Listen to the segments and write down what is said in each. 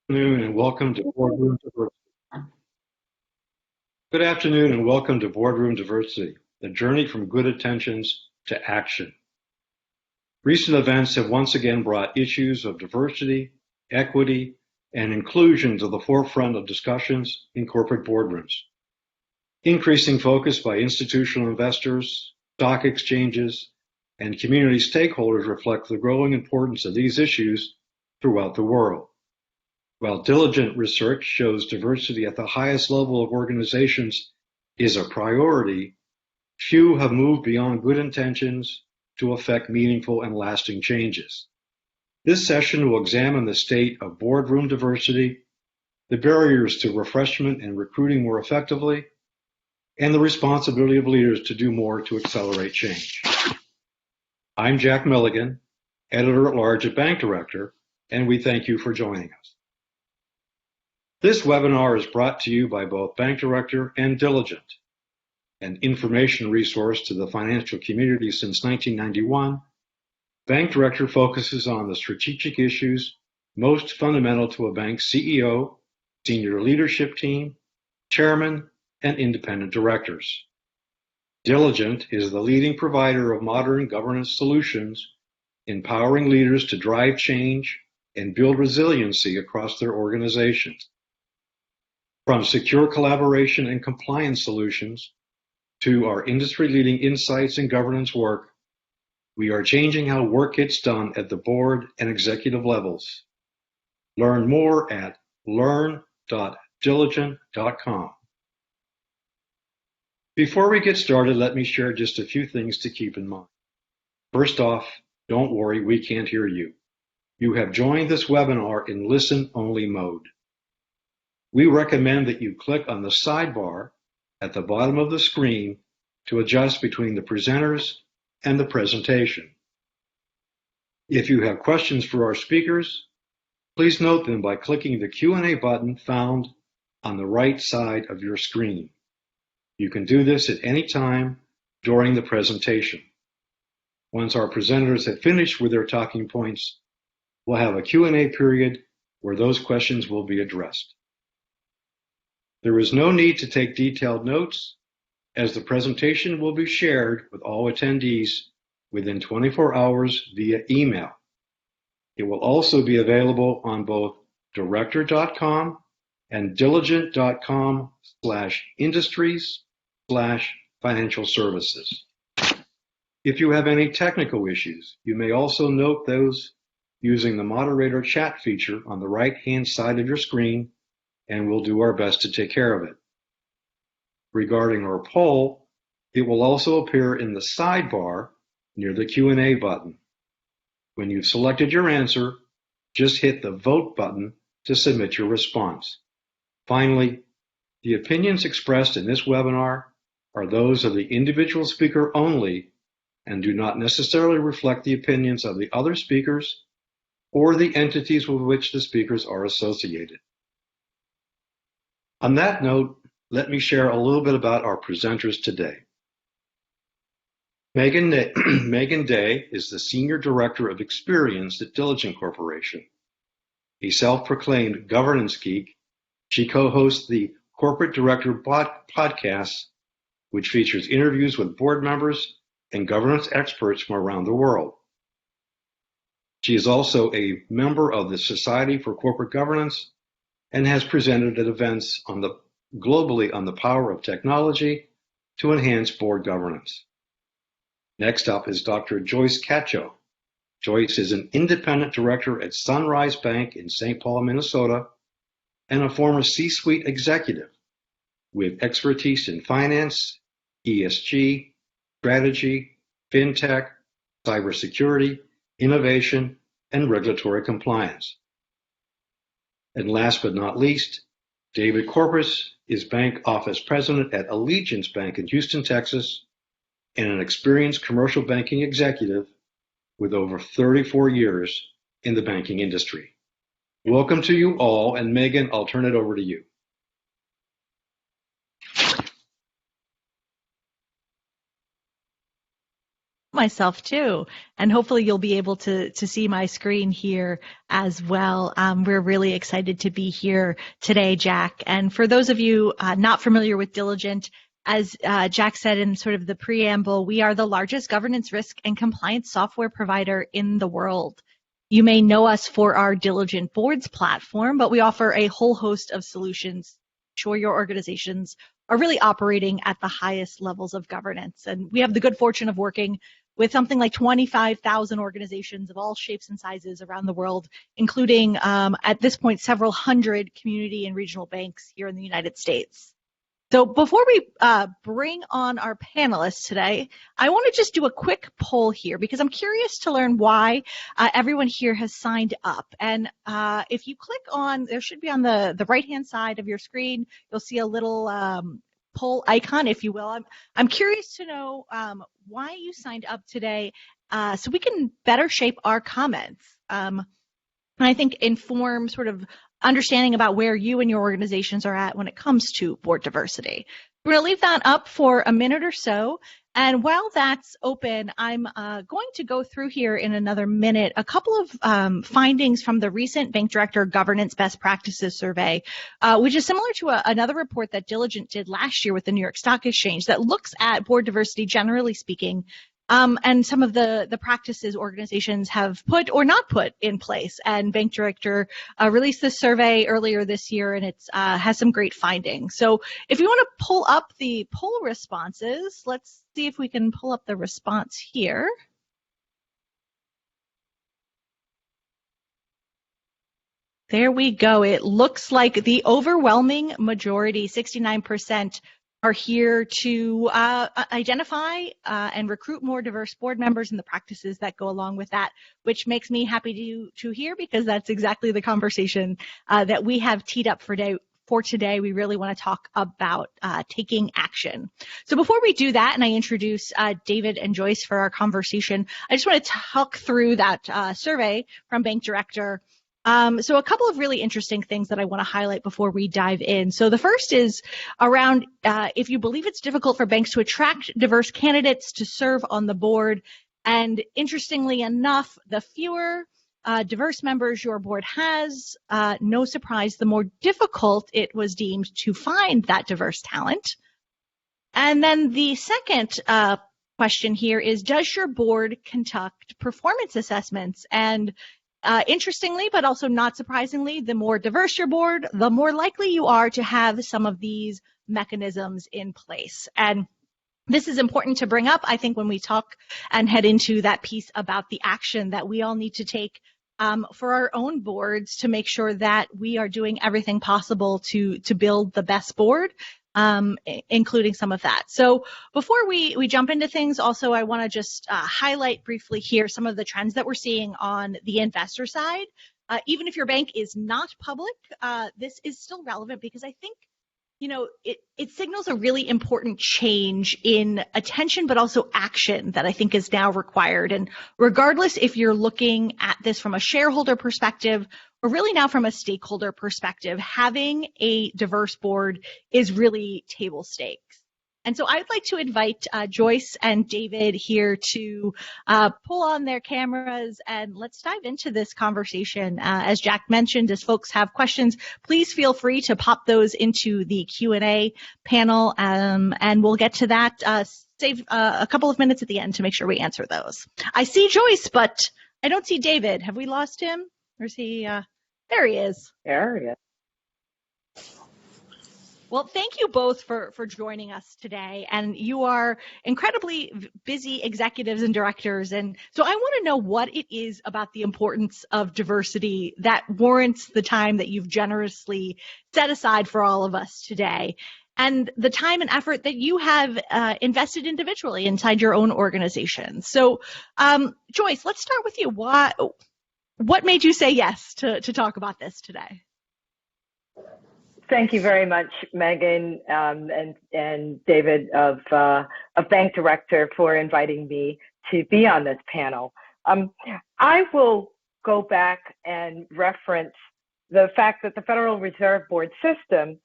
Afternoon and welcome to Boardroom Diversity. Good afternoon and welcome to Boardroom Diversity, the journey from good intentions to action. Recent events have once again brought issues of diversity, equity, and inclusion to the forefront of discussions in corporate boardrooms. Increasing focus by institutional investors, stock exchanges, and community stakeholders reflect the growing importance of these issues throughout the world. While diligent research shows diversity at the highest level of organizations is a priority, few have moved beyond good intentions to effect meaningful and lasting changes. This session will examine the state of boardroom diversity, the barriers to refreshment and recruiting more effectively, and the responsibility of leaders to do more to accelerate change. I'm Jack Milligan, Editor-at-Large at Bank Director, and we thank you for joining us. This webinar is brought to you by both Bank Director and Diligent, an information resource to the financial community since 1991. Bank Director focuses on the strategic issues most fundamental to a bank's CEO, senior leadership team, chairman, and independent directors. Diligent is the leading provider of modern governance solutions, empowering leaders to drive change and build resiliency across their organizations. From secure collaboration and compliance solutions to our industry-leading insights and governance work, we are changing how work gets done at the board and executive levels. Learn more at learn.diligent.com. Before we get started, let me share just a few things to keep in mind. First off, don't worry, we can't hear you. You have joined this webinar in listen-only mode. We recommend that you click on the sidebar at the bottom of the screen to adjust between the presenters and the presentation. If you have questions for our speakers, please note them by clicking the Q&A button found on the right side of your screen. You can do this at any time during the presentation. Once our presenters have finished with their talking points, we'll have a Q&A period where those questions will be addressed. There is no need to take detailed notes, as the presentation will be shared with all attendees within 24 hours via email. It will also be available on both director.com and diligent.com/industries/financial services. If you have any technical issues, you may also note those using the moderator chat feature on the right-hand side of your screen, and we'll do our best to take care of it. Regarding our poll, it will also appear in the sidebar near the Q&A button. When you've selected your answer, just hit the vote button to submit your response. Finally, the opinions expressed in this webinar are those of the individual speaker only and do not necessarily reflect the opinions of the other speakers or the entities with which the speakers are associated. On that note, let me share a little bit about our presenters today. Megan Day is the Senior Director of Experience at Diligent Corporation. A self-proclaimed governance geek, she co-hosts the Corporate Director podcast, which features interviews with board members and governance experts from around the world. She is also a member of the Society for Corporate Governance and has presented at events globally on the power of technology to enhance board governance. Next up is Dr. Joyce Cacho. Joyce is an independent director at Sunrise Bank in St. Paul, Minnesota, and a former C-suite executive with expertise in finance, ESG, strategy, fintech, cybersecurity, innovation, and regulatory compliance. And last but not least, David Corpus is Bank Office President at Allegiance Bank in Houston, Texas, and an experienced commercial banking executive with over 34 years in the banking industry. Welcome to you all, and Megan, I'll turn it over to you. myself too, and hopefully you'll be able to see my screen here as well. We're really excited to be here today, Jack. And for those of you not familiar with Diligent, as Jack said in sort of the preamble, we are the largest governance, risk, and compliance software provider in the world. You may know us for our Diligent Boards platform, but we offer a whole host of solutions to ensure your organizations are really operating at the highest levels of governance. And we have the good fortune of working with something like 25,000 organizations of all shapes and sizes around the world, including at this point several hundred community and regional banks here in the United States. So before we bring on our panelists today, I want to just do a quick poll here because I'm curious to learn why everyone here has signed up. And if you click on, there should be on the right-hand side of your screen, you'll see a little poll icon, if you will. I'm curious to know why you signed up today so we can better shape our comments. And I think inform sort of understanding about where you and your organizations are at when it comes to board diversity. We're going to leave that up for a minute or so. And while that's open, I'm going to go through here in another minute a couple of findings from the recent Bank Director Governance Best Practices Survey, which is similar to another report that Diligent did last year with the New York Stock Exchange that looks at board diversity, generally speaking, and some of the practices organizations have put or not put in place. And Bank Director released this survey earlier this year, and it has some great findings. So if you want to pull up the poll responses, let's see if we can pull up the response here. There we go. It looks like the overwhelming majority, 69%, are here to identify and recruit more diverse board members and the practices that go along with that, which makes me happy to hear because that's exactly the conversation that we have teed up for today. We really want to talk about taking action. So before we do that, and I introduce David and Joyce for our conversation, I just want to talk through that survey from Bank Director. So a couple of really interesting things that I want to highlight before we dive in. So the first is around if you believe it's difficult for banks to attract diverse candidates to serve on the board. And interestingly enough, the fewer diverse members your board has, no surprise, the more difficult it was deemed to find that diverse talent. And then the second question here is, does your board conduct performance assessments? And interestingly, but also not surprisingly, the more diverse your board, the more likely you are to have some of these mechanisms in place. And this is important to bring up, I think, when we talk and head into that piece about the action that we all need to take for our own boards to make sure that we are doing everything possible to build the best board. Including some of that. So before we jump into things, also I want to just highlight briefly here some of the trends that we're seeing on the investor side. Even if your bank is not public, this is still relevant because I think, you know, it signals a really important change in attention, but also action that I think is now required. And regardless if you're looking at this from a shareholder perspective or really now from a stakeholder perspective, having a diverse board is really table stakes. And so I'd like to invite Joyce and David here to pull on their cameras and let's dive into this conversation. As Jack mentioned, as folks have questions, please feel free to pop those into the Q&A panel, and we'll get to that. Save a couple of minutes at the end to make sure we answer those. I see Joyce, but I don't see David. Have we lost him? Or is he, there he is. There he is. Well, thank you both for joining us today. And you are incredibly busy executives and directors. And so I want to know what it is about the importance of diversity that warrants the time that you've generously set aside for all of us today, and the time and effort that you have invested individually inside your own organization. So, Joyce, let's start with you. What made you say yes to talk about this today? Thank you very much, Megan and David of Bank Director for inviting me to be on this panel. I will go back and reference the fact that the Federal Reserve Board system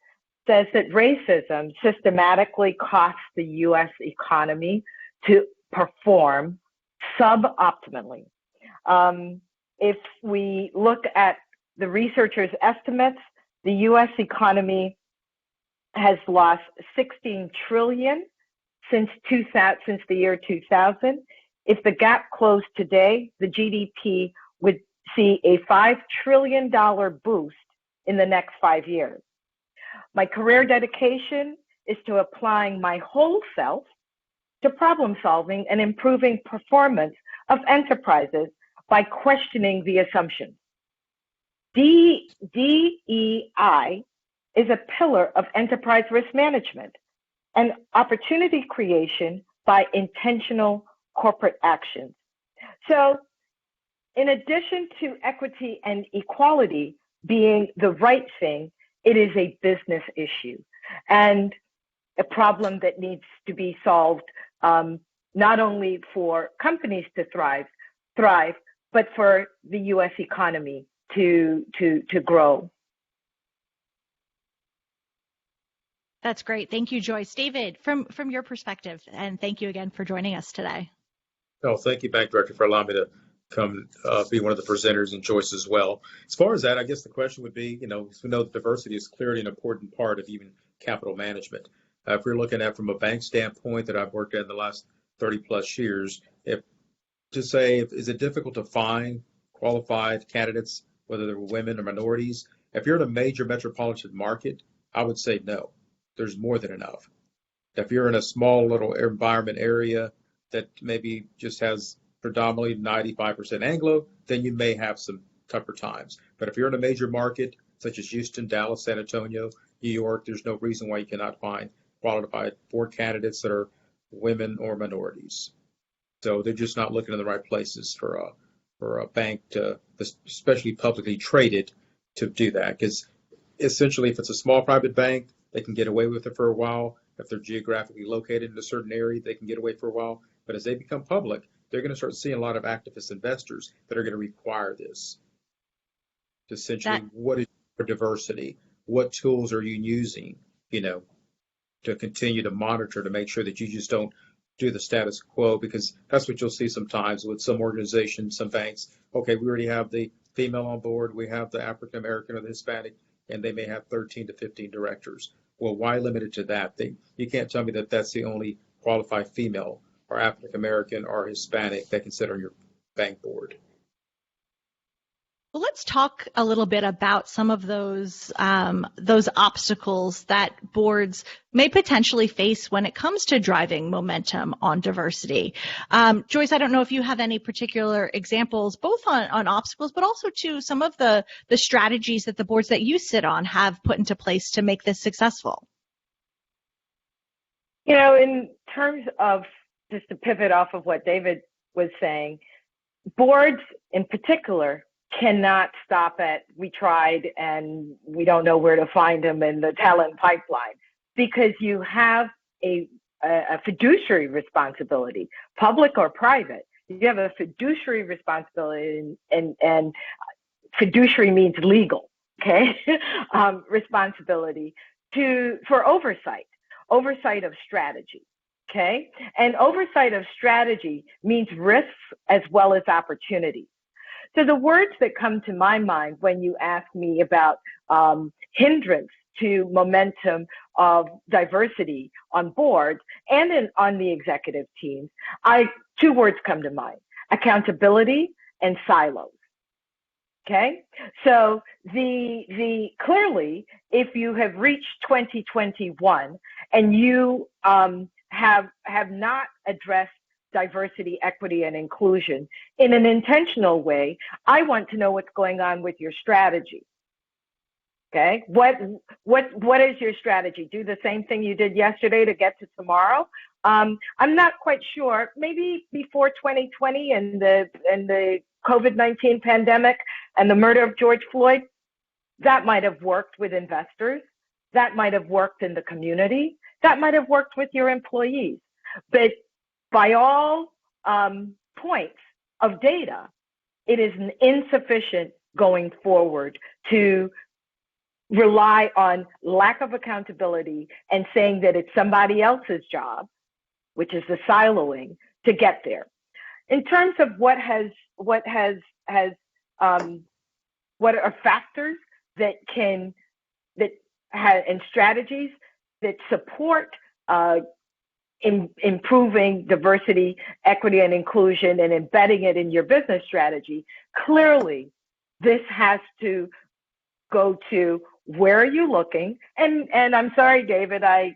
says that racism systematically costs the U.S. economy to perform suboptimally. If we look at the researchers' estimates, the U.S. economy has lost 16 trillion since the year 2000. If the gap closed today, the GDP would see a $5 trillion boost in the next 5 years. My career dedication is to applying my whole self to problem solving and improving performance of enterprises by questioning the assumptions. DEI is a pillar of enterprise risk management and opportunity creation by intentional corporate actions. So, in addition to equity and equality being the right thing, it is a business issue and a problem that needs to be solved, not only for companies to thrive, but for the U.S. economy to grow. That's great. Thank you, Joyce. David, from your perspective, and thank you again for joining us today. Oh, thank you, Bank Director, for allowing me to come be one of the presenters, and Joyce as well. As far as that, I guess the question would be, we know that diversity is clearly an important part of even capital management. If we're looking at from a bank standpoint that I've worked at in the last 30 plus years, is it difficult to find qualified candidates, whether they're women or minorities? If you're in a major metropolitan market, I would say no. There's more than enough. If you're in a small little environment area that maybe just has predominantly 95% Anglo, then you may have some tougher times. But if you're in a major market such as Houston, Dallas, San Antonio, New York, there's no reason why you cannot find qualified board candidates that are women or minorities. So they're just not looking in the right places for a bank to, especially publicly traded, to do that. Because essentially, if it's a small private bank, they can get away with it for a while. If they're geographically located in a certain area, they can get away for a while. But as they become public, they're going to start seeing a lot of activist investors that are going to require this. Essentially, what is your diversity? What tools are you using, to continue to monitor to make sure that you just don't do the status quo? Because that's what you'll see sometimes with some organizations, some banks. Okay, we already have the female on board. We have the African American or the Hispanic, and they may have 13 to 15 directors. Well, why limit it to that? You can't tell me that that's the only qualified female or African American or Hispanic that can sit on your bank board. Well, let's talk a little bit about some of those obstacles that boards may potentially face when it comes to driving momentum on diversity. Joyce, I don't know if you have any particular examples, both on obstacles, but also to some of the strategies that the boards that you sit on have put into place to make this successful. In terms of, just to pivot off of what David was saying, boards in particular cannot stop at we tried and we don't know where to find them in the talent pipeline, because you have a fiduciary responsibility, public or private. You have a fiduciary responsibility, and fiduciary means legal, okay? Responsibility for oversight of strategy, okay? And oversight of strategy means risks as well as opportunities. So the words that come to my mind when you ask me about hindrance to momentum of diversity on boards and on the executive teams, two words come to mind: accountability and silos. Okay, so clearly, if you have reached 2021 and you have not addressed diversity, equity, and inclusion in an intentional way, I want to know what's going on with your strategy. Okay, what is your strategy? Do the same thing you did yesterday to get to tomorrow? I'm not quite sure. Maybe before 2020 and the COVID-19 pandemic and the murder of George Floyd, that might have worked with investors. That might have worked in the community. That might have worked with your employees. But by all points of data, it is insufficient going forward to rely on lack of accountability and saying that it's somebody else's job, which is the siloing, to get there. in terms of what are factors that and strategies that support improving diversity, equity, and inclusion and embedding it in your business strategy, clearly this has to go to where are you looking? And I'm sorry, David, I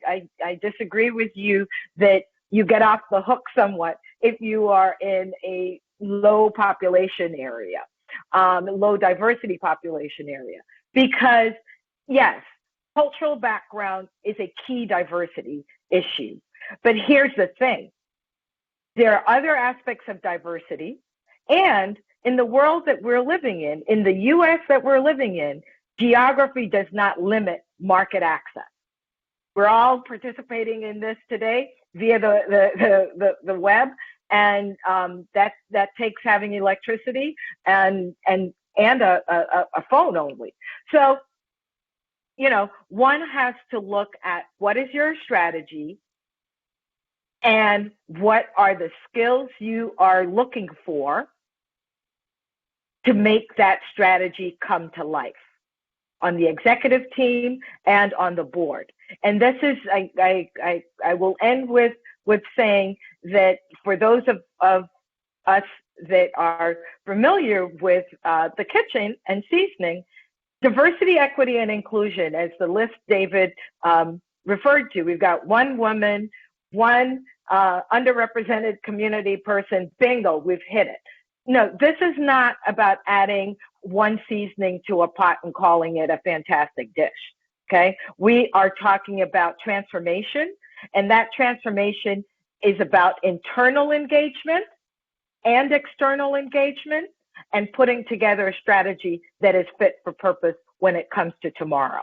disagree with you that you get off the hook somewhat if you are in a low population area, low diversity population area. Because yes, cultural background is a key diversity issue. But here's the thing. There are other aspects of diversity, and in the world that we're living in the U.S. that we're living in, geography does not limit market access. We're all participating in this today via the web, and that takes having electricity and a phone only. So, one has to look at what is your strategy and what are the skills you are looking for to make that strategy come to life on the executive team and on the board. And this is, I will end with saying that for those of us that are familiar with the kitchen and seasoning, diversity, equity, and inclusion, as the list David referred to, we've got one woman, one underrepresented community person, bingo, we've hit it. No, this is not about adding one seasoning to a pot and calling it a fantastic dish, okay? We are talking about transformation, and that transformation is about internal engagement and external engagement and putting together a strategy that is fit for purpose when it comes to tomorrow.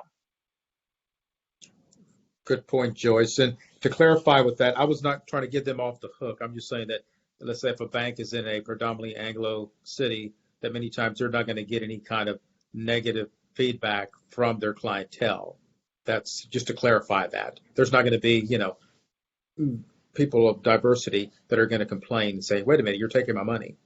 Good point, Joyce. And to clarify with that, I was not trying to get them off the hook. I'm just saying that, let's say if a bank is in a predominantly Anglo city, that many times they're not going to get any kind of negative feedback from their clientele. That's just to clarify that. There's not going to be, people of diversity that are going to complain and say, wait a minute, you're taking my money.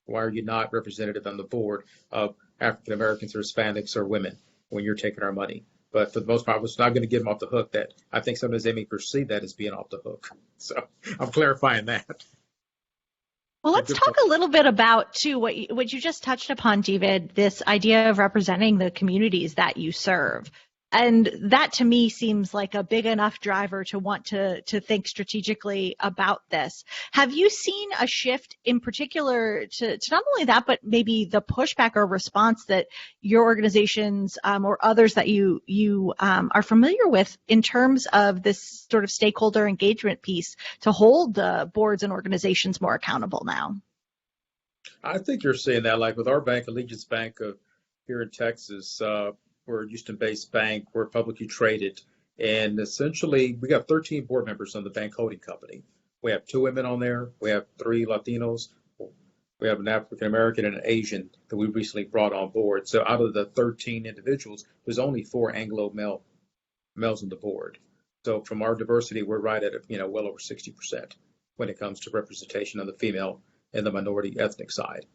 Why are you not representative on the board of African Americans or Hispanics or women when you're taking our money? But for the most part, I was not going to get them off the hook. That I think sometimes they may perceive that as being off the hook. So I'm clarifying that. Well, let's talk a little bit about, too, what you just touched upon, David, this idea of representing the communities that you serve. And that, to me, seems like a big enough driver to want to think strategically about this. Have you seen a shift in particular to not only that, but maybe the pushback or response that your organizations or others that you are familiar with in terms of this sort of stakeholder engagement piece to hold the boards and organizations more accountable now? I think you're seeing that, like with our bank, Allegiance Bank here in Texas. We're a Houston-based bank. We're publicly traded. And essentially, we got 13 board members on the bank holding company. We have 2 women on there. We have 3 Latinos. We have an African-American and an Asian that we recently brought on board. So out of the 13 individuals, there's only 4 Anglo males on the board. So from our diversity, we're right at, well over 60% when it comes to representation on the female and the minority ethnic side.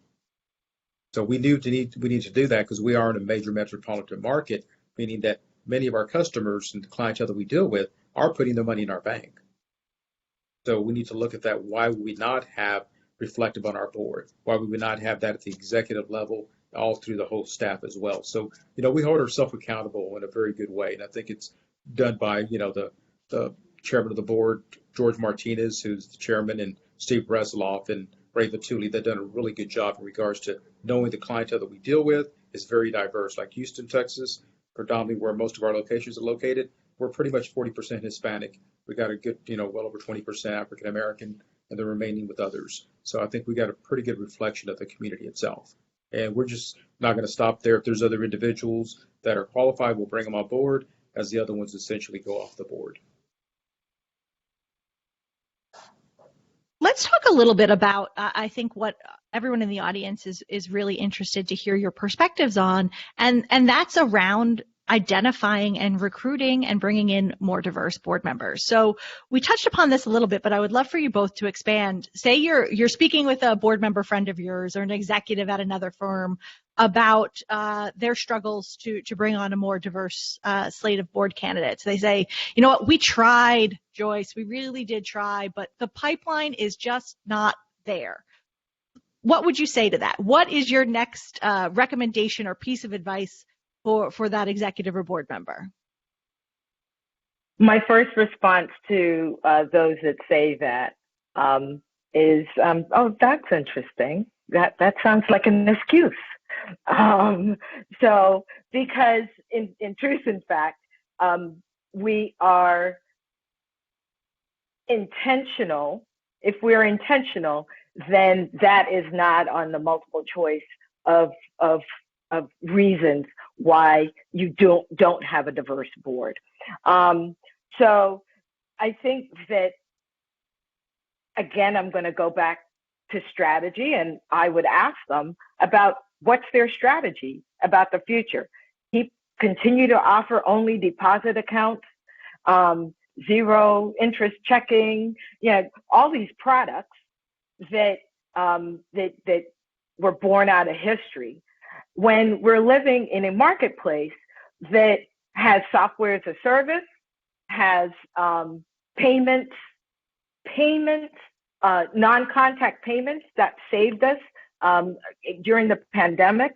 So we need to do that because we are in a major metropolitan market, meaning that many of our customers and the clientele that we deal with are putting their money in our bank. So we need to look at that. Why would we not have reflective on our board? Why would we not have that at the executive level, all through the whole staff as well? So, we hold ourselves accountable in a very good way. And I think it's done by, the chairman of the board, George Martinez, who's the chairman, and Steve Bresloff and Ray Vituli. They've done a really good job in regards to knowing the clientele that we deal with is very diverse. Like Houston, Texas, predominantly where most of our locations are located, we're pretty much 40% Hispanic. We got a good, well over 20% African American, and the remaining with others. So I think we got a pretty good reflection of the community itself. And we're just not going to stop there. If there's other individuals that are qualified, we'll bring them on board as the other ones essentially go off the board. Let's talk a little bit about, I think, what everyone in the audience is really interested to hear your perspectives on, and that's around identifying and recruiting and bringing in more diverse board members. So we touched upon this a little bit, but I would love for you both to expand. Say you're speaking with a board member friend of yours or an executive at another firm about their struggles to bring on a more diverse slate of board candidates. They say, you know what, we tried, Joyce, we really did try, but the pipeline is just not there. What would you say to that? What is your next recommendation or piece of advice for that executive or board member? My first response to those that say that is, oh, that's interesting. That sounds like an excuse. So, because in truth, in fact, we are intentional. If we're intentional, then that is not on the multiple choice of reasons why you don't have a diverse board. So I think that, again, I'm going to go back to strategy, and I would ask them about what's their strategy about the future. Continue to offer only deposit accounts, zero interest checking, all these products that were born out of history. When we're living in a marketplace that has software as a service, has payments, non-contact payments that saved us during the pandemic.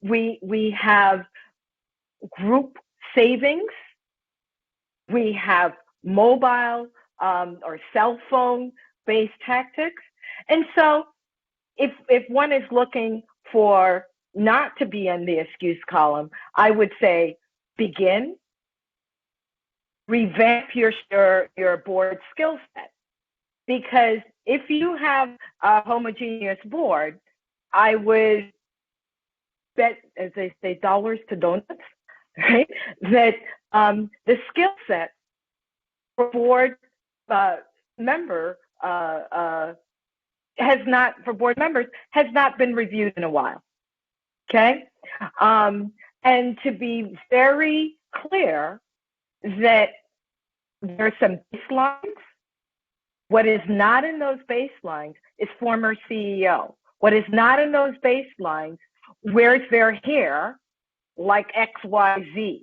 We have group savings. We have mobile or cell phone based tactics. And so if one is looking for not to be in the excuse column, I would say begin, revamp your board skill set. Because if you have a homogeneous board, I would bet, as they say, dollars to donuts, right? That the skill set for board member for board members has not been reviewed in a while. Okay, and to be very clear that there are some baselines. What is not in those baselines is former CEO. What is not in those baselines, where's their hair, like XYZ.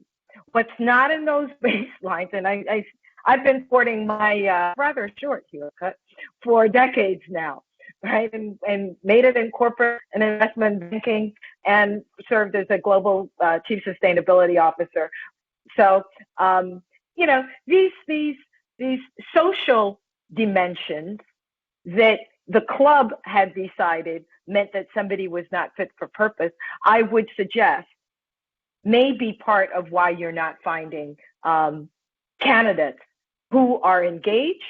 What's not in those baselines, and I've been sporting my rather short haircut for decades now, right? And made it in corporate and investment banking and served as a global chief sustainability officer. So, these social dimensions that the club had decided meant that somebody was not fit for purpose, I would suggest may be part of why you're not finding candidates who are engaged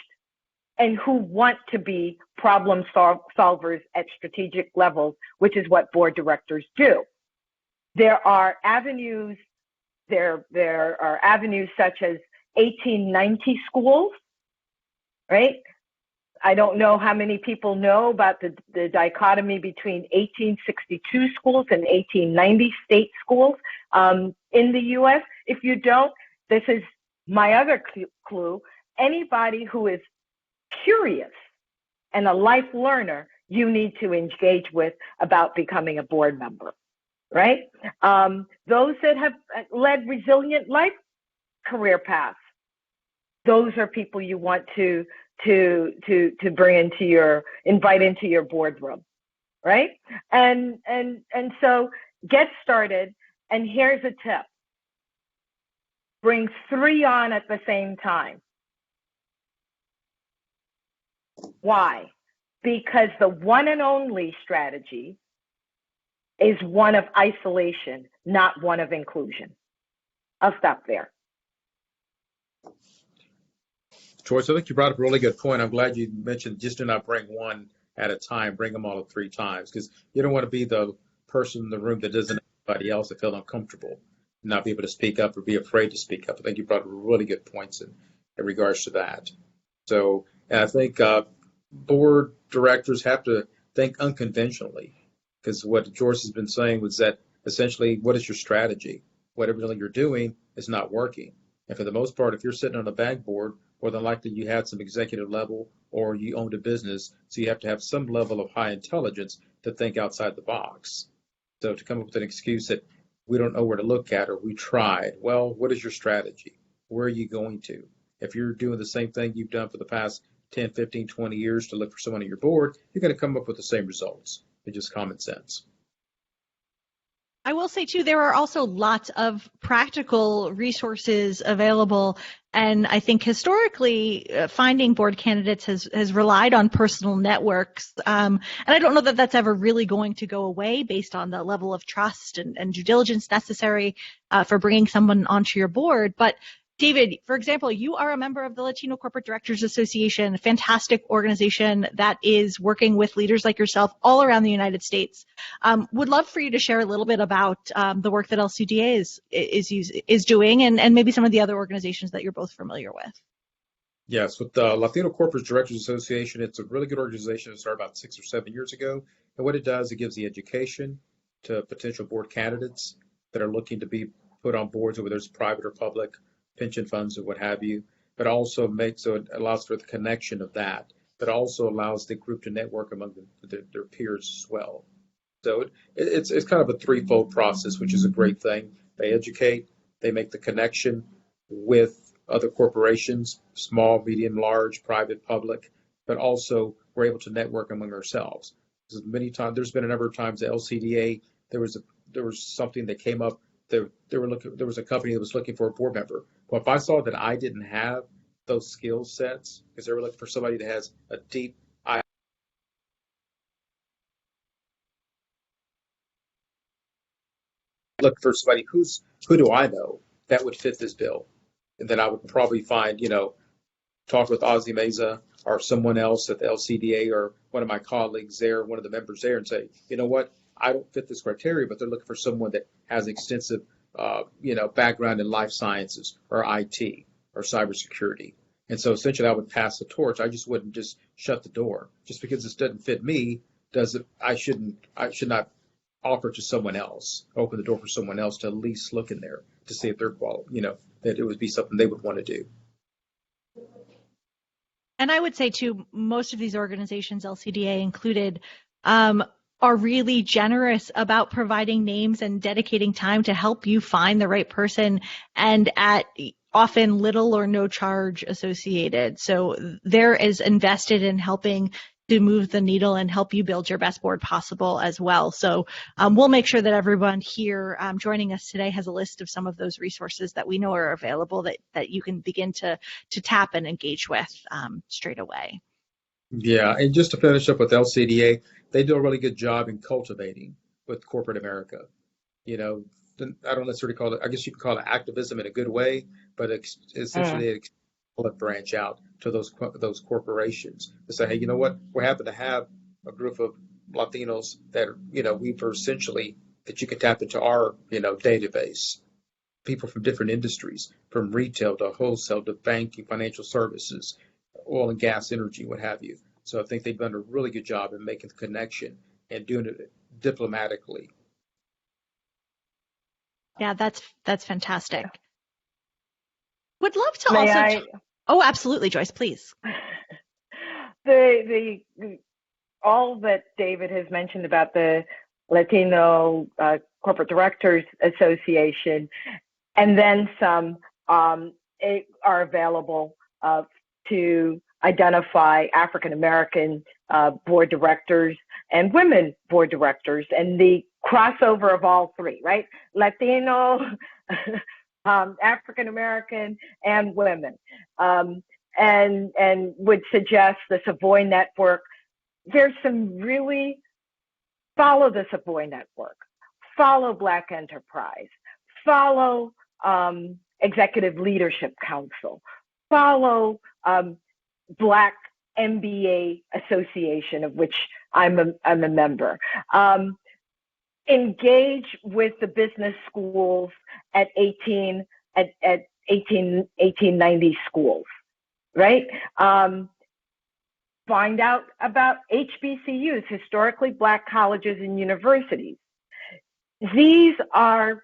and who want to be problem solvers at strategic levels, which is what board directors do. There are avenues such as 1890 schools, right? I don't know how many people know about the dichotomy between 1862 schools and 1890 state schools in the U.S. If you don't, this is my other clue. Anybody who is curious and a life learner, you need to engage with about becoming a board member, right? Those that have led resilient life career paths, those are people you want to invite into your boardroom, right? And so get started. And here's a tip: bring 3 on at the same time. Why? Because the one and only strategy is one of isolation, not one of inclusion. I'll stop there. Joyce, I think you brought up a really good point. I'm glad you mentioned just do not bring one at a time, bring them all at 3 times, because you don't want to be the person in the room that doesn't have anybody else that feel uncomfortable, not be able to speak up or be afraid to speak up. I think you brought up really good points in regards to that. So, and I think board directors have to think unconventionally, because what Joyce has been saying was that essentially, what is your strategy? whatever you're doing is not working. And for the most part, if you're sitting on a bank board, more than likely you had some executive level or you owned a business. So you have to have some level of high intelligence to think outside the box. So to come up with an excuse that we don't know where to look at or we tried, well, what is your strategy? Where are you going to? If you're doing the same thing you've done for the past 10, 15, 20 years to look for someone on your board, you're going to come up with the same results. It's just common sense. I will say, too, there are also lots of practical resources available. And I think historically, finding board candidates has relied on personal networks. And I don't know that that's ever really going to go away based on the level of trust and due diligence necessary for bringing someone onto your board. But David, for example, you are a member of the Latino Corporate Directors Association, a fantastic organization that is working with leaders like yourself all around the United States. Would love for you to share a little bit about the work that LCDA is doing and maybe some of the other organizations that you're both familiar with. Yes, with the Latino Corporate Directors Association, it's a really good organization that started about 6 or 7 years ago. And what it does, it gives the education to potential board candidates that are looking to be put on boards, whether it's private or public, pension funds or what have you, but also it allows for the connection of that, but also allows the group to network among their peers as well. So it's kind of a threefold process, which is a great thing. They educate, they make the connection with other corporations, small, medium, large, private, public, but also we're able to network among ourselves. Because many times, there's been a number of times at LCDA, there was something that came up. There was a company that was looking for a board member. Well, if I saw that I didn't have those skill sets, because they were looking for somebody that has a deep eye, look for somebody who do I know that would fit this bill, and then I would probably find, talk with Ozzy Meza or someone else at the LCDA or one of my colleagues there, one of the members there, and say, you know what, I don't fit this criteria, but they're looking for someone that has extensive background in life sciences or IT or cybersecurity. And so essentially I would pass the torch. I just wouldn't just shut the door. Just because this doesn't fit me, I should not offer to someone else, open the door for someone else to at least look in there to see if they're that it would be something they would want to do. And I would say, too, most of these organizations, LCDA included, are really generous about providing names and dedicating time to help you find the right person, and at often little or no charge associated. So they're as invested in helping to move the needle and help you build your best board possible as well. So we'll make sure that everyone here joining us today has a list of some of those resources that we know are available that you can begin to tap and engage with straight away. Yeah, and just to finish up with LCDA, they do a really good job in cultivating with corporate America. I don't necessarily call it, I guess you can call it activism in a good way, but essentially it branch out to those corporations to say, hey, you know what, we happen to have a group of Latinos that we've essentially that you can tap into our database. People from different industries, from retail to wholesale to banking, financial services, oil and gas, energy, what have you. So I think they've done a really good job in making the connection and doing it diplomatically. Yeah, that's fantastic. Would love to May also. I? Oh, absolutely, Joyce, please. All that David has mentioned about the Latino Corporate Directors Association, and then some, are available to identify African American board directors and women board directors, and the crossover of all three, right? Latino, African American, and women, and would suggest the Savoy Network. There's some really, follow the Savoy Network, follow Black Enterprise, follow Executive Leadership Council, follow Black MBA Association, of which I'm a member. Engage with the business schools at 1890 schools, right? Find out about HBCUs, historically Black colleges and universities. These are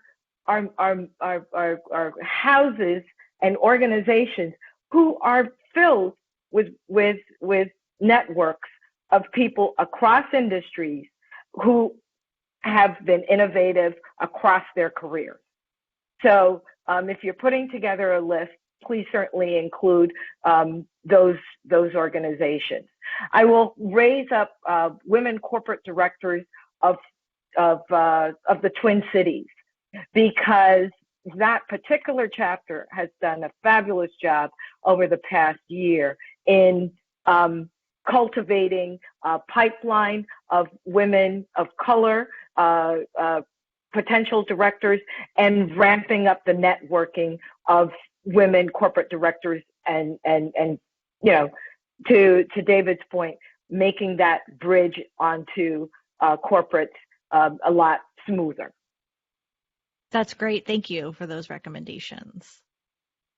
are houses and organizations who are filled with networks of people across industries who have been innovative across their careers. So if you're putting together a list, please certainly include those organizations. I will raise up women corporate directors of the Twin Cities, because that particular chapter has done a fabulous job over the past year in cultivating a pipeline of women of color, potential directors, and ramping up the networking of women corporate directors, and to David's point, making that bridge onto corporate a lot smoother. That's great. Thank you for those recommendations.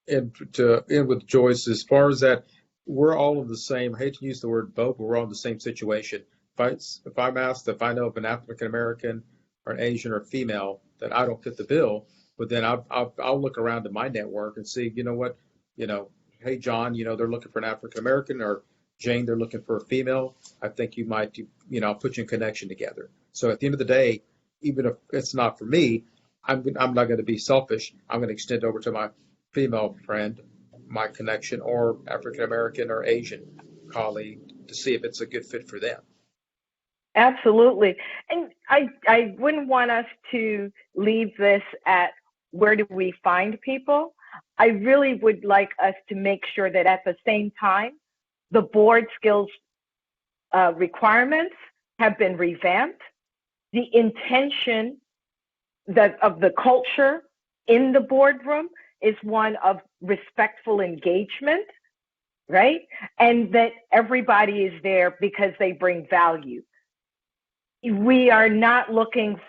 And to end with Joyce, as far as that, we're all in the same, I hate to use the word boat, but we're all in the same situation. If I'm asked if I know of an African American or an Asian or female that I don't fit the bill, but then I'll look around at my network and see, you know what, hey, John, they're looking for an African American, or Jane, they're looking for a female. I think you might, I'll put you in connection together. So at the end of the day, even if it's not for me, I'm not going to be selfish. I'm going to extend over to my female friend, my connection, or African American or Asian colleague to see if it's a good fit for them. Absolutely. And I wouldn't want us to leave this at where do we find people. I really would like us to make sure that at the same time, the board skills requirements have been revamped. The intention of the culture in the boardroom is one of respectful engagement, right? And that everybody is there because they bring value. We are not looking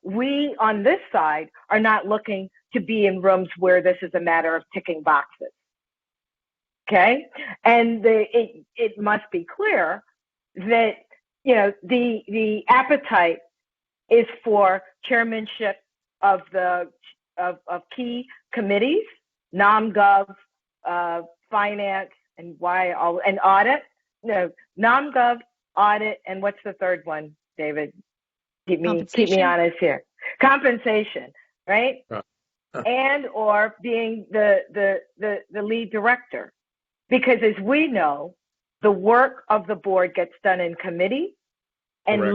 we on this side are not looking to be in rooms where this is a matter of ticking boxes. Okay? And it must be clear that, the appetite is for chairmanship of key committees, NomGov, finance, and audit. No, NomGov, audit, and what's the third one, David? Keep me honest here. Compensation, right? And or being the lead director, because as we know, the work of the board gets done in committee, and Correct.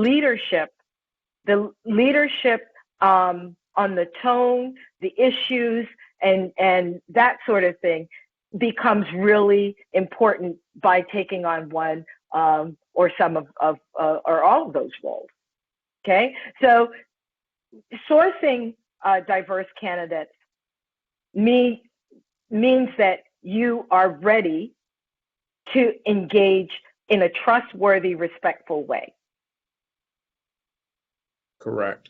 the leadership on the tone, the issues, and that sort of thing becomes really important by taking on one or some of or all of those roles. Okay, so sourcing diverse candidates means that you are ready to engage in a trustworthy, respectful way. Correct.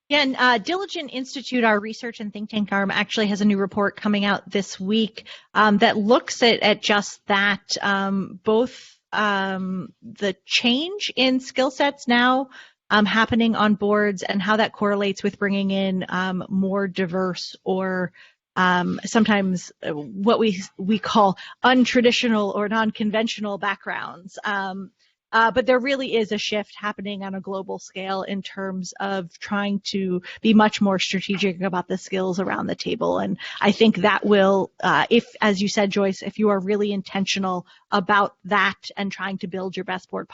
Yeah, and Diligent Institute, our research and think tank arm, actually has a new report coming out this week that looks at just that, both the change in skill sets now happening on boards and how that correlates with bringing in more diverse or sometimes what we call untraditional or non-conventional backgrounds. But there really is a shift happening on a global scale in terms of trying to be much more strategic about the skills around the table. And I think that will, as you said, Joyce, if you are really intentional about that and trying to build your best board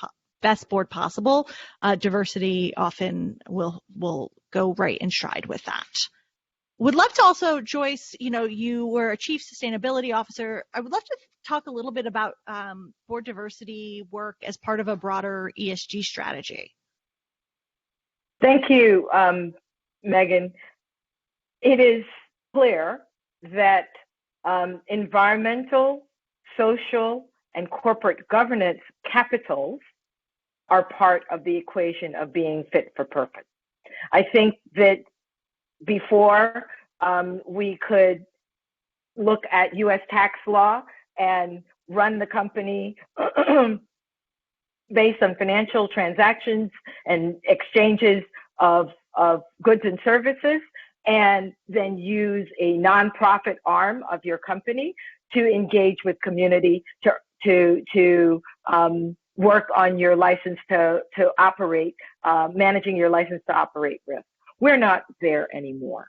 possible, diversity often will go right in stride with that. Would love to also, Joyce, you were a chief sustainability officer. I would love to talk a little bit about board diversity work as part of a broader ESG strategy. Thank you, Megan. It is clear that environmental, social, and corporate governance capitals are part of the equation of being fit for purpose. I think that before we could look at U.S. tax law and run the company based on financial transactions and exchanges of goods and services, and then use a nonprofit arm of your company to engage with community to work on your license to operate, managing your license to operate risk. We're not there anymore.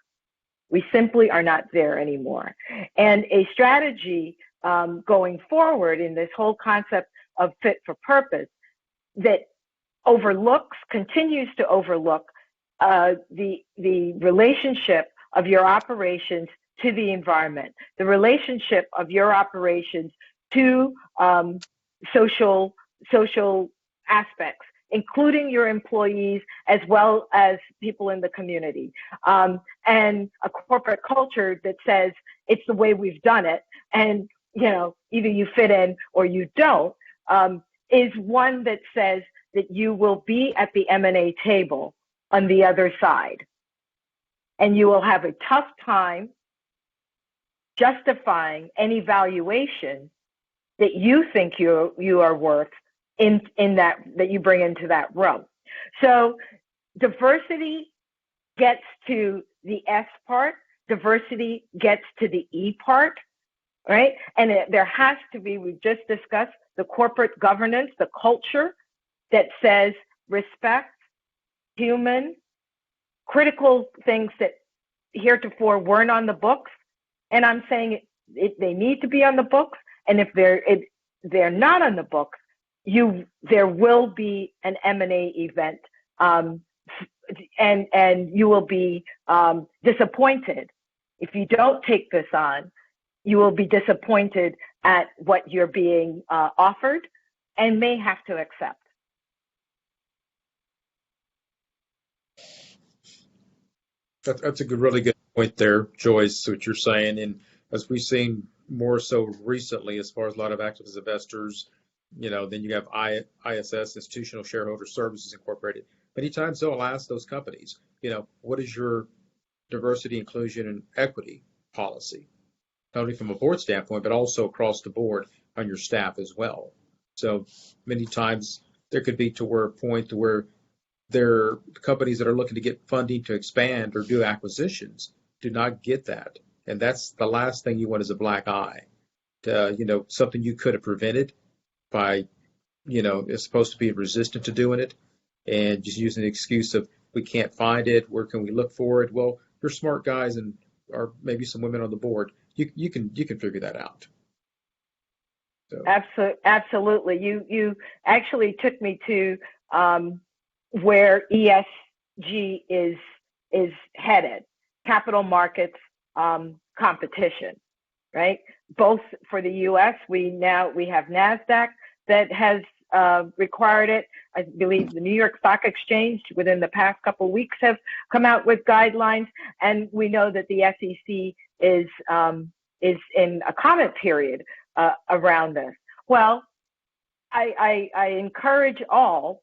We simply are not there anymore. And a strategy going forward in this whole concept of fit for purpose that continues to overlook the relationship of your operations to the environment, the relationship of your operations to social aspects, including your employees as well as people in the community, and a corporate culture that says it's the way we've done it, and either you fit in or you don't, is one that says that you will be at the M&A table on the other side, and you will have a tough time justifying any valuation that you think you are worth in that you bring into that room. So diversity gets to the S part, diversity gets to the E part, right? And there has to be, we've just discussed the corporate governance, the culture that says respect, human, critical things that heretofore weren't on the books. And I'm saying they need to be on the books. And if they're not on the books, there will be an M&A event, and you will be disappointed. If you don't take this on, you will be disappointed at what you're being offered and may have to accept. That's a really good point there, Joyce, what you're saying. And as we've seen more so recently, as far as a lot of activist investors, then you have ISS, Institutional Shareholder Services Incorporated. Many times they'll ask those companies, what is your diversity, inclusion, and equity policy? Not only from a board standpoint, but also across the board on your staff as well. So many times there could be to where a point to where they're companies that are looking to get funding to expand or do acquisitions do not get that. And that's the last thing you want is a black eye. Something you could have prevented by, it's supposed to be resistant to doing it and just using the excuse of we can't find it. Where can we look for it? Well, you're smart guys and or maybe some women on the board. You can figure that out. So. Absolutely. You actually took me to where ESG is headed, capital markets competition, right? Both for the U.S., we have NASDAQ that has required it. I believe the New York Stock Exchange within the past couple of weeks have come out with guidelines, and we know that the SEC is in a comment period around this. Well, I encourage all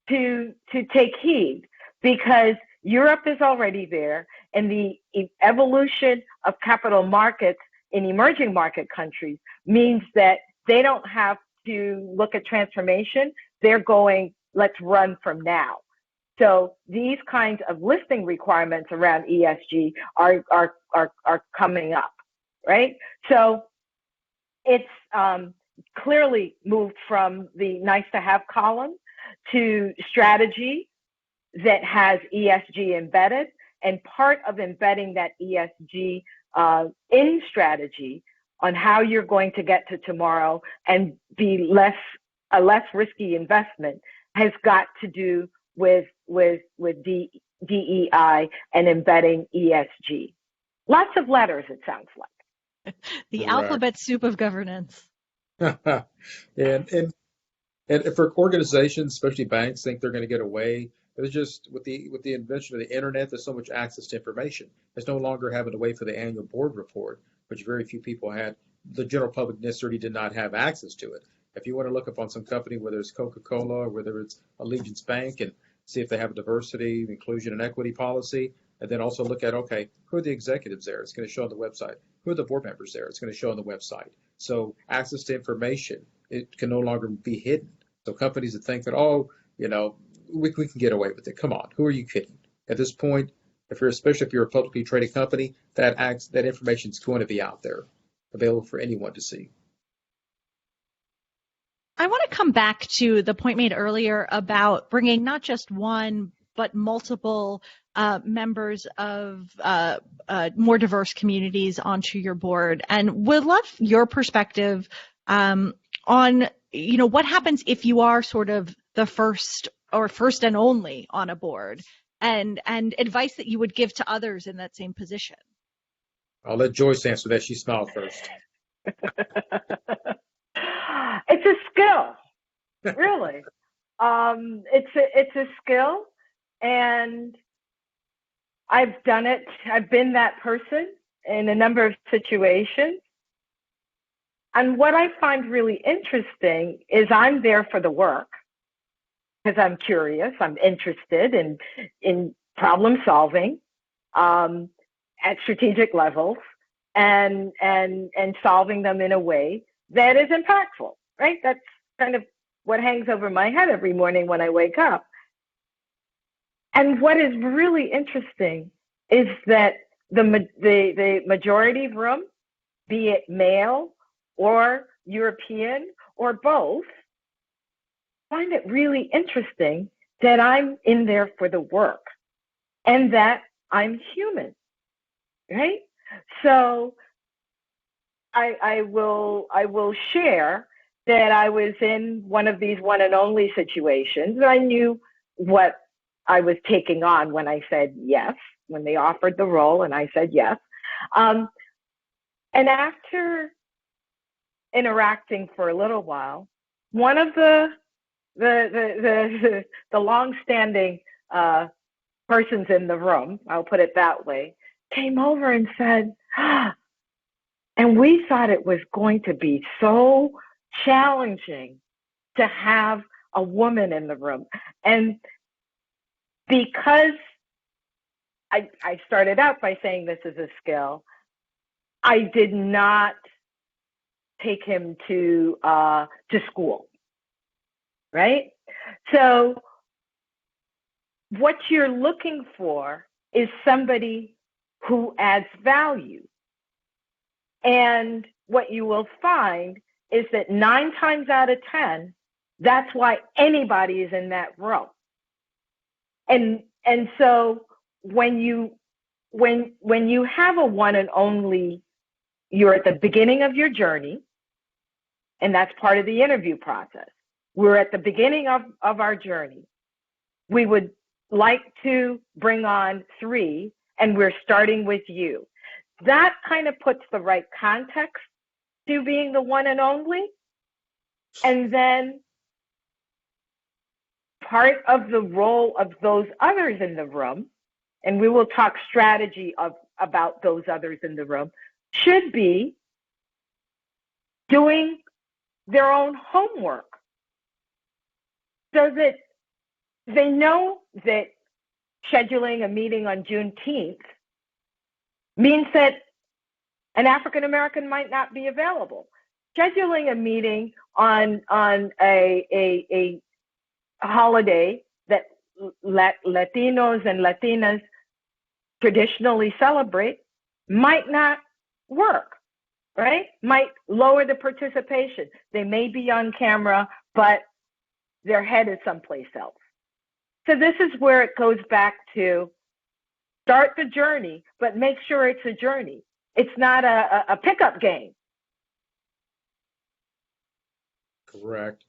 to take heed, because Europe is already there, and the evolution of capital markets in emerging market countries means that they don't have to look at transformation. They're going, let's run from now. So these kinds of listing requirements around ESG are coming up, right? So it's clearly moved from the nice to have column to strategy that has ESG embedded, and part of embedding that ESG in strategy on how you're going to get to tomorrow and be a less risky investment has got to do with DEI and embedding ESG. Lots of letters, it sounds like. The alphabet soup of governance. and for organizations, especially banks, think they're going to get away. There's just with the invention of the internet, there's so much access to information. It's no longer having to wait for the annual board report, which very few people had. The general public necessarily did not have access to it. If you want to look up on some company, whether it's Coca-Cola or whether it's Allegiance Bank, and see if they have a diversity, inclusion, and equity policy, and then also look at, okay, who are the executives there? It's going to show on the website. Who are the board members there? It's going to show on the website. So access to information, it can no longer be hidden. So companies that think that, we can get away with it. Come on, who are you kidding? At this point, especially if you're a publicly traded company, that information is going to be out there, available for anyone to see. I want to come back to the point made earlier about bringing not just one, but multiple members of more diverse communities onto your board, and would love your perspective on, what happens if you are sort of the first and only on a board, and advice that you would give to others in that same position. I'll let Joyce answer that. She smiled first. It's a skill, really. It's a skill, and I've done it. I've been that person in a number of situations. And what I find really interesting is I'm there for the work because I'm curious. I'm interested in problem solving at strategic levels and solving them in a way that is impactful, right? That's kind of what hangs over my head every morning when I wake up. And what is really interesting is that the majority room, be it male or European or both, find it really interesting that I'm in there for the work and that I'm human, right? So I will share that I was in one of these one and only situations, and I knew what I was taking on when I said yes, when they offered the role and I said yes. And after interacting for a little while, one of the long-standing persons in the room, I'll put it that way, came over and said, and we thought it was going to be so challenging to have a woman in the room. And because I started out by saying this is a skill, I did not take him to school, right? So what you're looking for is somebody who adds value. And what you will find is that 9 times out of 10, that's why anybody is in that room. And so when you have a one and only, you're at the beginning of your journey, and that's part of the interview process. We're at the beginning of our journey. We would like to bring on 3, and we're starting with you. That kind of puts the right context to being the one and only. And then part of the role of those others in the room, and we will talk strategy about those others in the room, should be doing their own homework so that they know that scheduling a meeting on Juneteenth means that an African American might not be available. Scheduling a meeting on a holiday that Latinos and Latinas traditionally celebrate might not work, right? Might lower the participation. They may be on camera, but their head is someplace else. So this is where it goes back to start the journey, but make sure it's a journey. It's not a pickup game. Correct.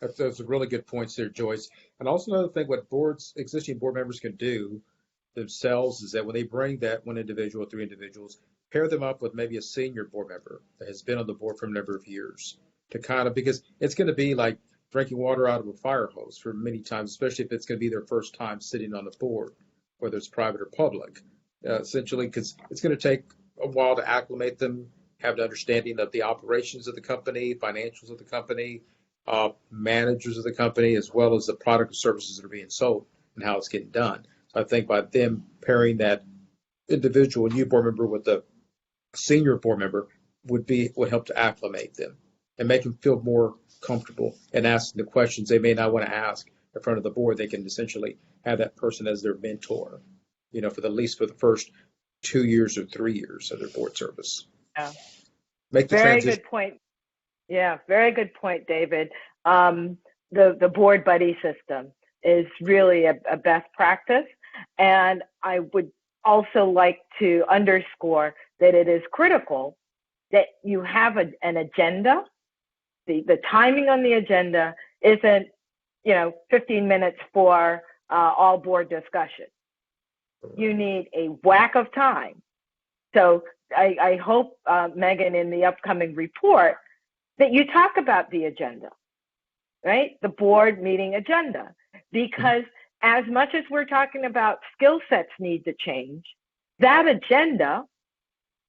That's a really good points there, Joyce. And also another thing, what existing board members can do themselves is that when they bring that one individual, 3 individuals, pair them up with maybe a senior board member that has been on the board for a number of years because it's going to be like drinking water out of a fire hose for many times, especially if it's going to be their first time sitting on the board, whether it's private or public, essentially, because it's going to take a while to acclimate them, have an understanding of the operations of the company, financials of the company, managers of the company, as well as the product or services that are being sold and how it's getting done. So I think by them pairing that individual new board member with a senior board member would help to acclimate them and make them feel more comfortable and asking the questions they may not want to ask in front of the board. They can essentially have that person as their mentor for the first 2 years or 3 years of their board service. Yeah. Make the Very transition. good point. Yeah, very good point, David. The board buddy system is really a best practice. And I would also like to underscore that it is critical that you have an agenda. The timing on the agenda isn't, 15 minutes for all board discussion. You need a whack of time. So I hope, Megan, in the upcoming report, that you talk about the agenda, right? The board meeting agenda, because as much as we're talking about skill sets need to change, that agenda,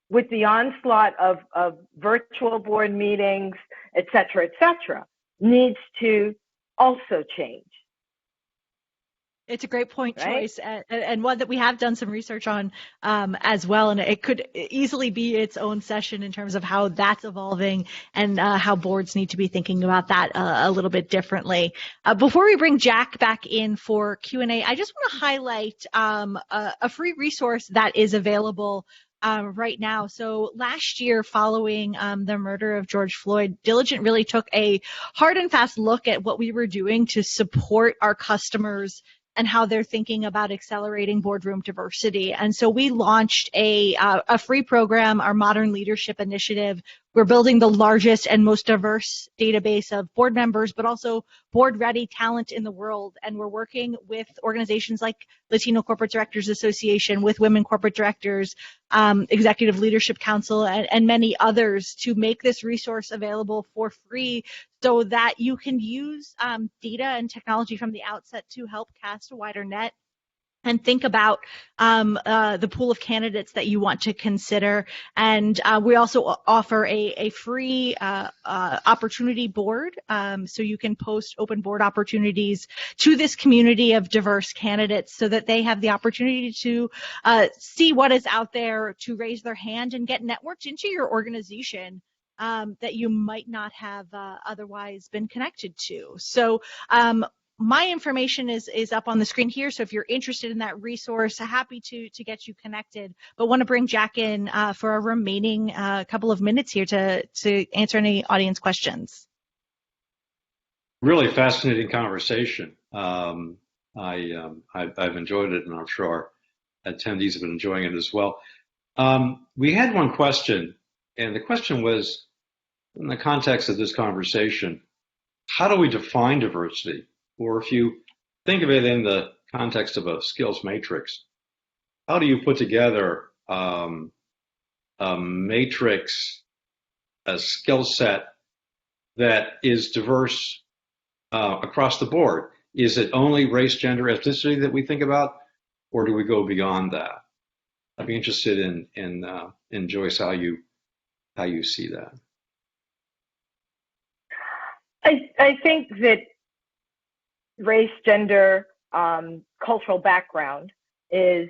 with the onslaught of virtual board meetings, et cetera, needs to also change. It's a great point, Right? Joyce, and one that we have done some research on as well, and it could easily be its own session in terms of how that's evolving and how boards need to be thinking about that a little bit differently. Before we bring Jack back in for Q&A, I just want to highlight a free resource that is available right now. So last year, following the murder of George Floyd, Diligent really took a hard and fast look at what we were doing to support our customers and how they're thinking about accelerating boardroom diversity. And so we launched a free program, our Modern Leadership Initiative. We're building the largest and most diverse database of board members, but also board-ready talent in the world. And we're working with organizations like Latino Corporate Directors Association, with Women Corporate Directors, Executive Leadership Council, and many others to make this resource available for free so that you can use data and technology from the outset to help cast a wider net and think about the pool of candidates that you want to consider. And we also offer a free opportunity board, so you can post open board opportunities to this community of diverse candidates so that they have the opportunity to see what is out there, to raise their hand and get networked into your organization that you might not have otherwise been connected to. So my information is up on the screen here, so if you're interested in that resource, happy to get you connected. But want to bring Jack in for a remaining couple of minutes here to answer any audience questions. Really fascinating conversation. I've enjoyed it, and I'm sure our attendees have been enjoying it as well. We had one question, and the question was, in the context of this conversation, how do we define diversity? Or if you think of it in the context of a skills matrix, how do you put together a matrix, a skill set that is diverse across the board? Is it only race, gender, ethnicity that we think about, or do we go beyond that? I'd be interested in Joyce, how you see that. I think that race, gender, cultural background is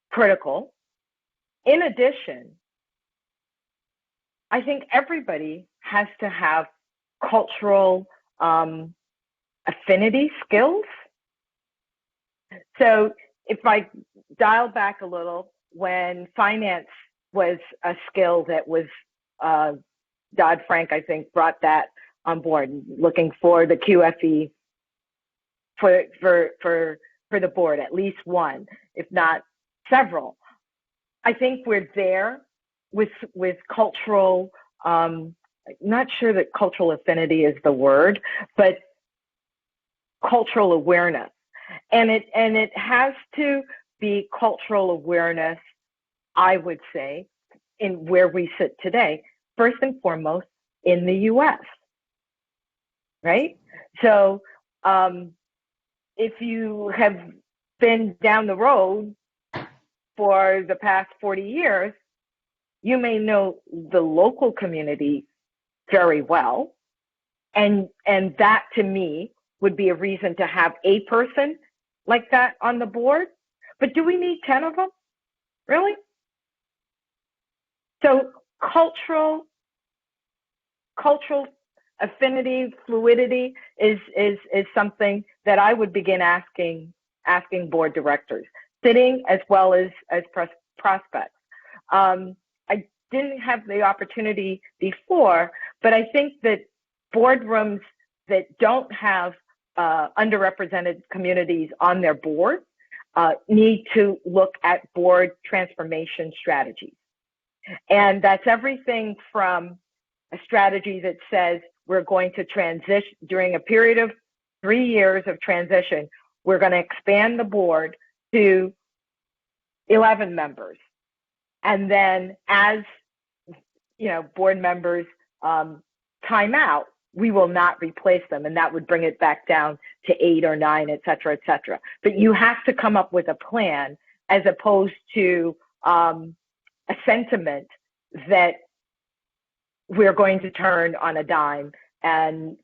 critical. In addition, I think everybody has to have cultural affinity skills. So if I dial back a little, when finance was a skill that was Dodd-Frank, I think, brought that on board, looking for the QFE for the board, at least one, if not several. I think we're there with cultural, not sure that cultural affinity is the word, but cultural awareness. And it has to be cultural awareness, I would say, in where we sit today, first and foremost in the US. Right? So if you have been down the road for the past 40 years, you may know the local community very well. And that, to me, would be a reason to have a person like that on the board. But do we need 10 of them? Really? So cultural affinity, fluidity is something that I would begin asking asking board directors, sitting as well as prospects. I didn't have the opportunity before, but I think that boardrooms that don't have underrepresented communities on their board need to look at board transformation strategies. And that's everything from a strategy that says we're going to transition during a period of 3 years of transition, we're going to expand the board to 11 members. And then as, board members time out, we will not replace them. And that would bring it back down to 8 or 9, et cetera, et cetera. But you have to come up with a plan as opposed to a sentiment that we're going to turn on a dime and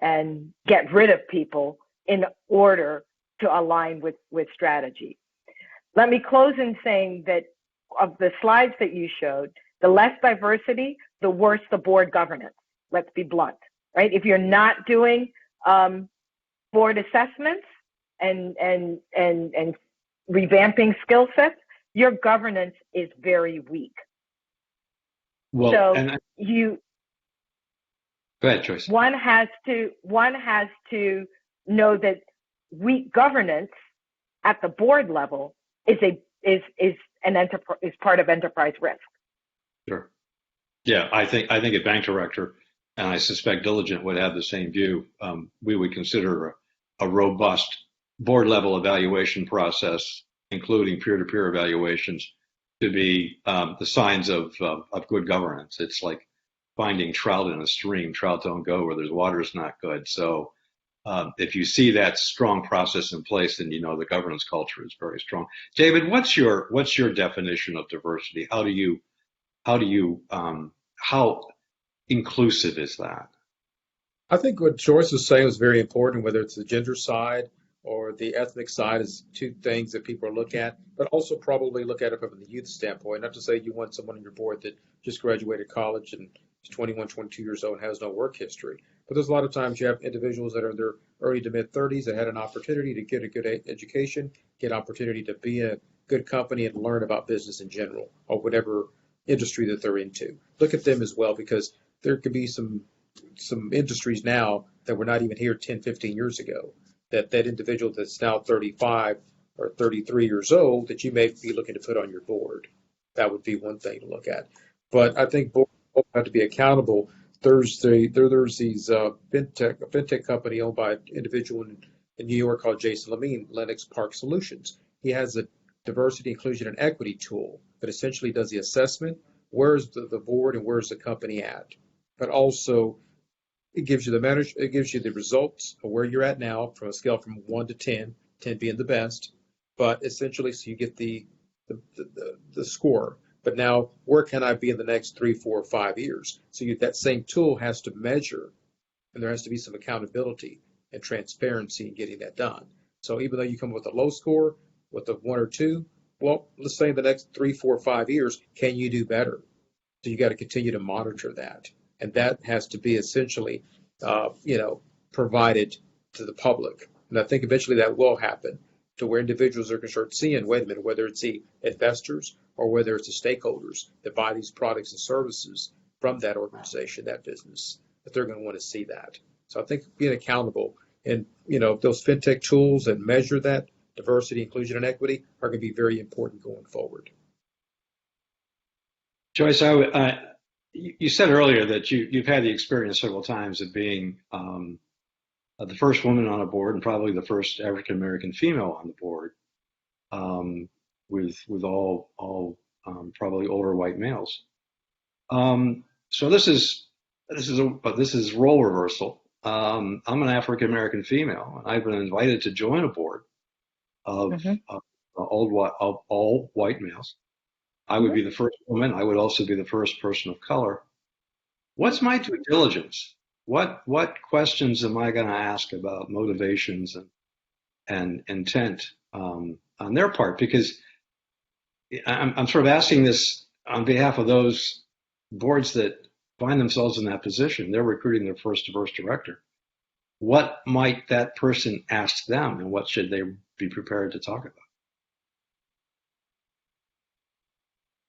get rid of people in order to align with strategy. Let me close in saying that of the slides that you showed, the less diversity, the worse the board governance. Let's be blunt, right? If you're not doing board assessments and revamping skill sets, your governance is very weak. Well, so go ahead, Joyce. One has to know that weak governance at the board level is part of enterprise risk. Sure. Yeah, I think a bank director, and I suspect Diligent would have the same view. We would consider a robust board level evaluation process, including peer-to-peer evaluations, to be the signs of good governance. It's like finding trout in a stream. Trout don't go where there's water is not good. So if you see that strong process in place, then you know the governance culture is very strong. David, what's your definition of diversity? How inclusive is that? I think what Joyce was saying was very important, whether it's the gender side or the ethnic side is two things that people look at, but also probably look at it from the youth standpoint. Not to say you want someone on your board that just graduated college and is 21, 22 years old and has no work history. But there's a lot of times you have individuals that are in their early to mid 30s that had an opportunity to get a good education, get opportunity to be a good company and learn about business in general or whatever industry that they're into. Look at them as well, because there could be some industries now that were not even here 10, 15 years ago. That individual that's now 35 or 33 years old that you may be looking to put on your board. That would be one thing to look at. But I think boards have to be accountable. There's these fintech company owned by an individual in New York called Jason Lamine, Lennox Park Solutions. He has a diversity, inclusion, and equity tool that essentially does the assessment. Where's the board and where's the company at? But also it gives you the results of where you're at now from a scale from 1 to 10, 10 being the best. But essentially, so you get the score. But now, where can I be in the next 3, 4, 5 years? So that same tool has to measure, and there has to be some accountability and transparency in getting that done. So even though you come with a low score, with a 1 or 2, well, let's say in the next 3, 4, 5 years, can you do better? So you got to continue to monitor that. And that has to be essentially, provided to the public. And I think eventually that will happen to where individuals are going to start seeing, wait a minute, whether it's the investors or whether it's the stakeholders that buy these products and services from that organization, that business, that they're going to want to see that. So I think being accountable and, those fintech tools that measure that diversity, inclusion, and equity are going to be very important going forward. Joyce, you said earlier that you've had the experience several times of being the first woman on a board and probably the first African American female on the board, with all probably older white males. So this is role reversal. I'm an African American female, and I've been invited to join a board of all white males. I would be the first woman. I would also be the first person of color. What's my due diligence? What questions am I going to ask about motivations and intent on their part? Because I'm sort of asking this on behalf of those boards that find themselves in that position. They're recruiting their first diverse director. What might that person ask them, and what should they be prepared to talk about.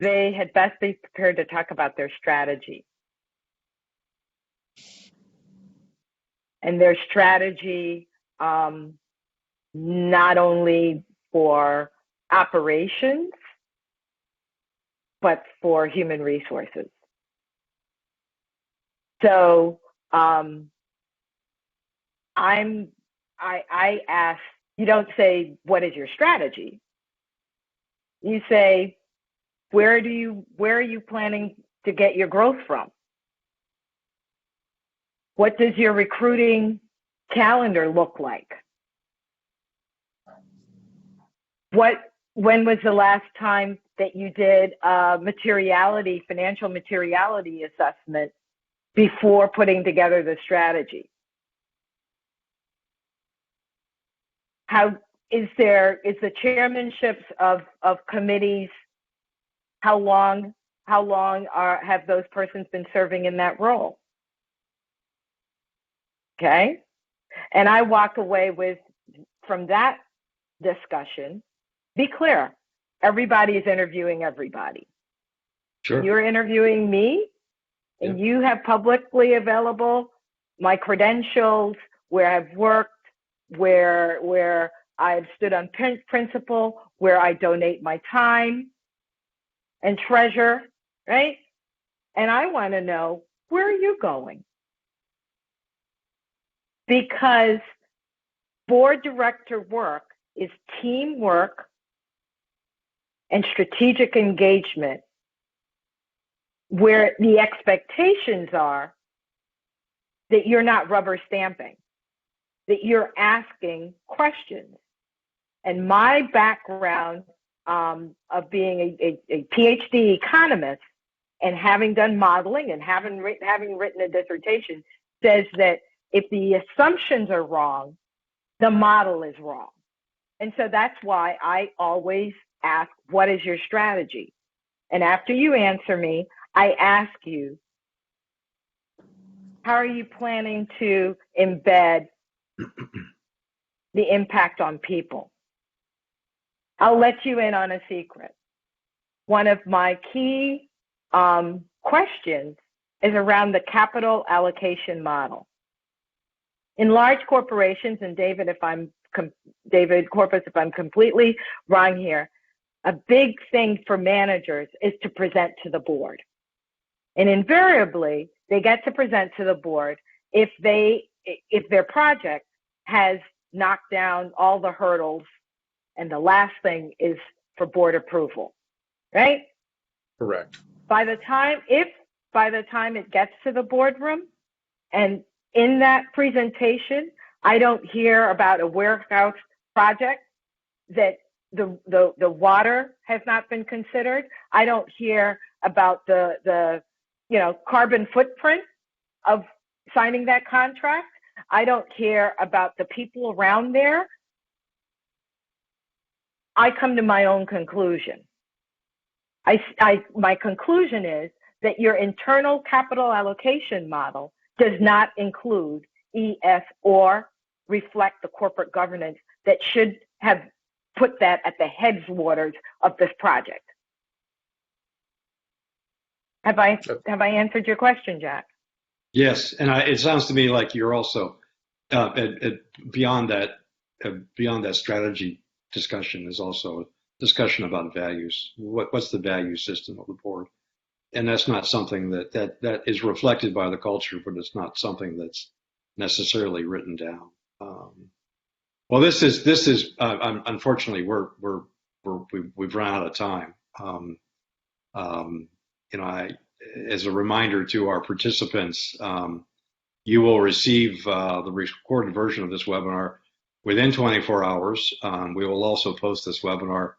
They had best be prepared to talk about their strategy. And their strategy, not only for operations, but for human resources. So I ask, you don't say, what is your strategy? You say, where are you planning to get your growth from? What does your recruiting calendar look like? When was the last time that you did a financial materiality assessment before putting together the strategy? How is the chairmanships of committees, how long have those persons been serving in that role? Okay. And I walk away from that discussion, be clear, everybody is interviewing everybody. Sure. You're interviewing me, and you have publicly available my credentials, where I've worked, where I've stood on principle, where I donate my time and treasure, right? And I want to know, where are you going? Because board director work is teamwork and strategic engagement, where the expectations are that you're not rubber stamping, that you're asking questions. And my background of being a PhD economist and having done modeling and having written a dissertation says that if the assumptions are wrong, the model is wrong. And so that's why I always ask, what is your strategy? And after you answer me, I ask you, how are you planning to embed the impact on people? I'll let you in on a secret. One of my key questions is around the capital allocation model. In large corporations, and David Corpus, if I'm completely wrong here, a big thing for managers is to present to the board. And invariably, they get to present to the board if their project has knocked down all the hurdles, and the last thing is for board approval, right? Correct. By the time it gets to the boardroom, and in that presentation, I don't hear about a warehouse project that the water has not been considered. I don't hear about the carbon footprint of signing that contract. I don't hear about the people around there. I come to my own conclusion. My conclusion is that your internal capital allocation model does not include ES or reflect the corporate governance that should have put that at the headwaters of this project. Have I answered your question, Jack? Yes, and it sounds to me like you're also beyond that strategy discussion is also a discussion about values. What's the value system of the board? And that's not something that is reflected by the culture, but it's not something that's necessarily written down. Well, this is unfortunately we've run out of time. As a reminder to our participants, you will receive the recorded version of this webinar within 24 hours. We will also post this webinar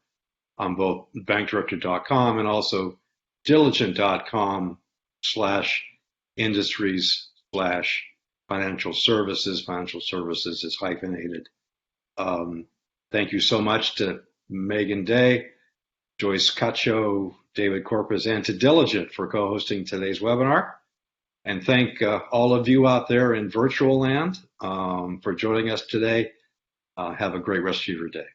on both bankdirector.com and also diligent.com/industries/financial services. Financial services is hyphenated. Thank you so much to Megan Day, Joyce Cacho, David Corpus, and to Diligent for co-hosting today's webinar. And thank all of you out there in virtual land for joining us today. Have a great rest of your day.